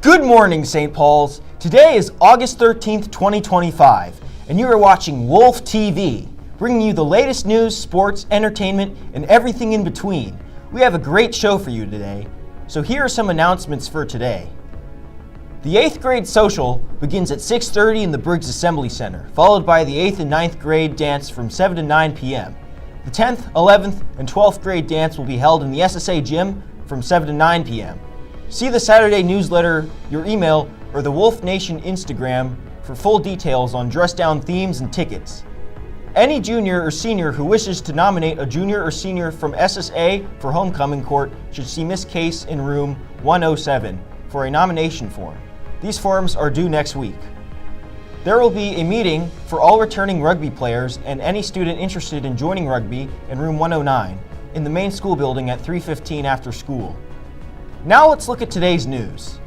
Good morning, St. Paul's. Today is August 13th, 2025, and you are watching Wolf TV, bringing you the latest news, sports, entertainment, and everything in between. We have a great show for you today, so here are some announcements for today. The 8th grade social begins at 6:30 in the Briggs Assembly Center, followed by the 8th and 9th grade dance from 7 to 9 p.m. The 10th, 11th, and 12th grade dance will be held in the SSA gym from 7 to 9 p.m. See the Saturday newsletter, your email, or the Wolf Nation Instagram for full details on dress down themes and tickets. Any junior or senior who wishes to nominate a junior or senior from SSA for homecoming court should see Miss Case in room 107 for a nomination form. These forms are due next week. There will be a meeting for all returning rugby players and any student interested in joining rugby in room 109 in the main school building at 3:15 after school. Now let's look at today's news.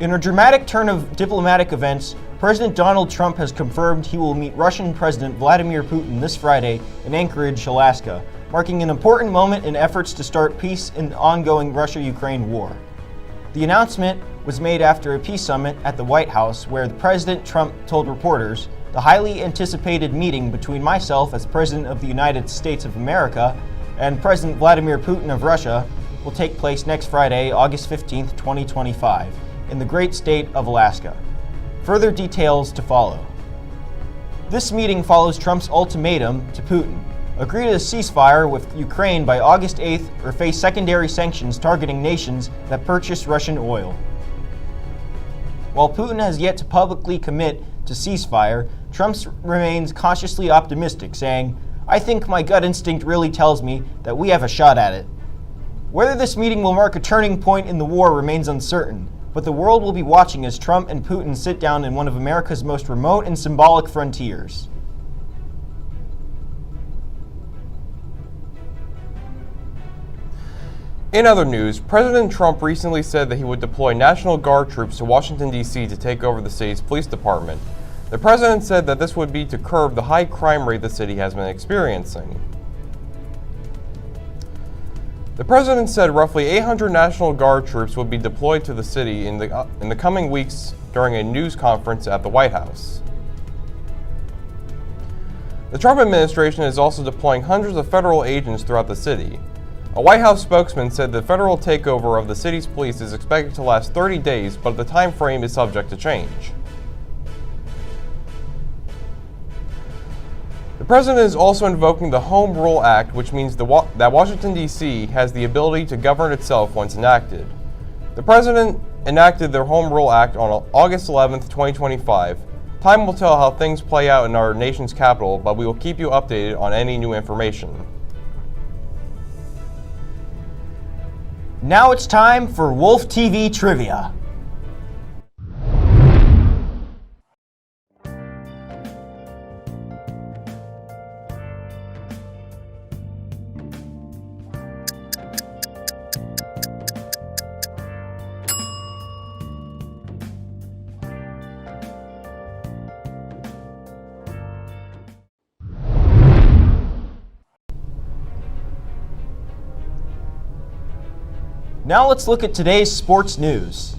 In a dramatic turn of diplomatic events, President Donald Trump has confirmed he will meet Russian President Vladimir Putin this Friday in Anchorage, Alaska, marking an important moment in efforts to start peace in the ongoing Russia-Ukraine war. The announcement was made after a peace summit at the White House where the President Trump told reporters, "The highly anticipated meeting between myself as President of the United States of America and President Vladimir Putin of Russia will take place next Friday, August 15th, 2025, in the great state of Alaska. Further details to follow." This meeting follows Trump's ultimatum to Putin: agree to a ceasefire with Ukraine by August 8th or face secondary sanctions targeting nations that purchase Russian oil. While Putin has yet to publicly commit to ceasefire, Trump remains cautiously optimistic, saying, "I think my gut instinct really tells me that we have a shot at it." Whether this meeting will mark a turning point in the war remains uncertain, but the world will be watching as Trump and Putin sit down in one of America's most remote and symbolic frontiers. In other news, President Trump recently said that he would deploy National Guard troops to Washington, D.C. to take over the city's police department. The president said that this would be to curb the high crime rate the city has been experiencing. The president said roughly 800 National Guard troops would be deployed to the city in the coming weeks during a news conference at the White House. The Trump administration is also deploying hundreds of federal agents throughout the city. A White House spokesman said the federal takeover of the city's police is expected to last 30 days, but the time frame is subject to change. The president is also invoking the Home Rule Act, which means that Washington, D.C. has the ability to govern itself once enacted. The president enacted the Home Rule Act on August 11th, 2025. Time will tell how things play out in our nation's capital, but we will keep you updated on any new information. Now it's time for Wolf TV Trivia. Now let's look at today's sports news.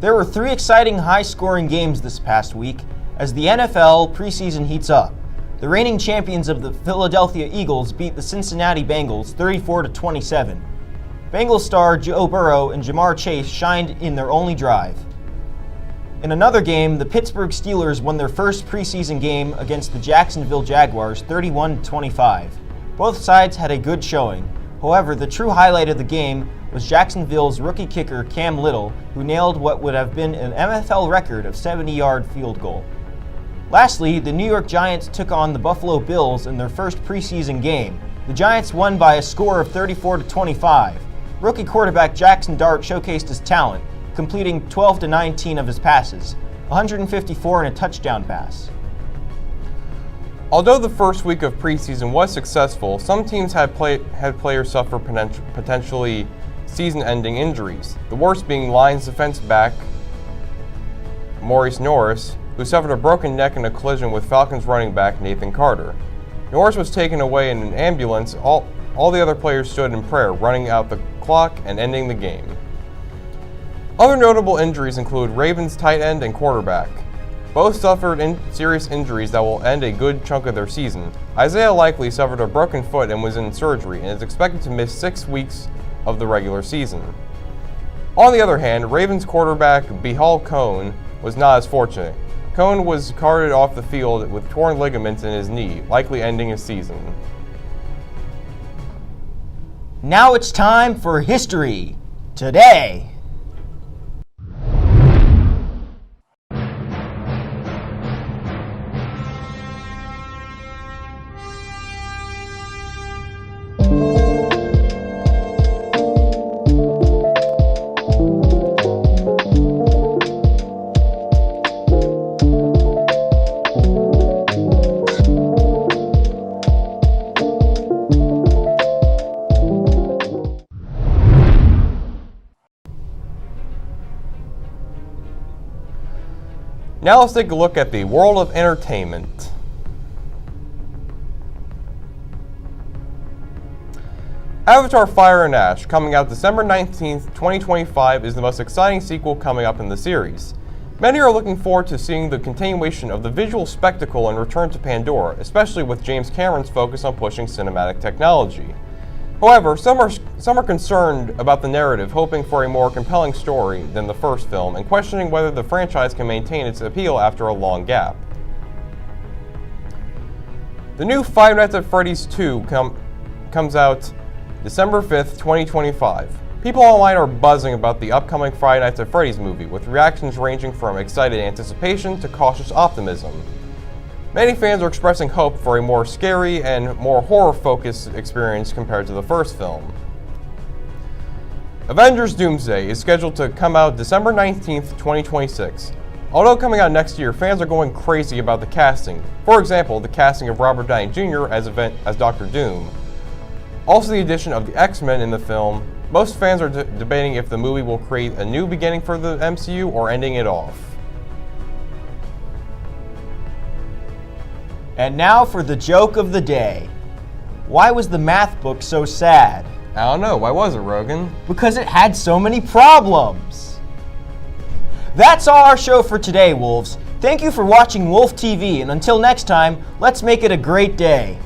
There were 3 exciting high-scoring games this past week as the NFL preseason heats up. The reigning champions of the Philadelphia Eagles beat the Cincinnati Bengals 34-27. Bengals star Joe Burrow and Jamar Chase shined in their only drive. In another game, the Pittsburgh Steelers won their first preseason game against the Jacksonville Jaguars 31-25. Both sides had a good showing. However, the true highlight of the game was Jacksonville's rookie kicker Cam Little, who nailed what would have been an NFL record of 70-yard field goal. Lastly, the New York Giants took on the Buffalo Bills in their first preseason game. The Giants won by a score of 34-25. Rookie quarterback Jackson Dart showcased his talent, completing 12-19 of his passes, 154 and a touchdown pass. Although the first week of preseason was successful, some teams had players suffer potentially season-ending injuries, the worst being Lions defensive back Maurice Norris, who suffered a broken neck in a collision with Falcons running back Nathan Carter. Norris was taken away in an ambulance, all the other players stood in prayer, running out the clock and ending the game. Other notable injuries include Ravens tight end and quarterback. Both suffered serious injuries that will end a good chunk of their season. Isaiah Likely suffered a broken foot and was in surgery and is expected to miss 6 weeks of the regular season. On the other hand, Ravens quarterback Behal Cohn was not as fortunate. Cohn was carted off the field with torn ligaments in his knee, likely ending his season. Now it's time for History Today. Now let's take a look at the world of entertainment. Avatar: Fire and Ash, coming out December 19th, 2025, is the most exciting sequel coming up in the series. Many are looking forward to seeing the continuation of the visual spectacle and Return to Pandora, especially with James Cameron's focus on pushing cinematic technology. However, some are concerned about the narrative, hoping for a more compelling story than the first film, and questioning whether the franchise can maintain its appeal after a long gap. The new Five Nights at Freddy's 2 comes out December 5th, 2025. People online are buzzing about the upcoming Five Nights at Freddy's movie, with reactions ranging from excited anticipation to cautious optimism. Many fans are expressing hope for a more scary and more horror-focused experience compared to the first film. Avengers: Doomsday is scheduled to come out December 19th, 2026. Although coming out next year, fans are going crazy about the casting. For example, the casting of Robert Downey Jr. as Dr. Doom. Also the addition of the X-Men in the film. Most fans are debating if the movie will create a new beginning for the MCU or ending it off. And now for the joke of the day. Why was the math book so sad? I don't know, why was it, Rogan? Because it had so many problems. That's all our show for today, Wolves. Thank you for watching Wolf TV, and until next time, let's make it a great day.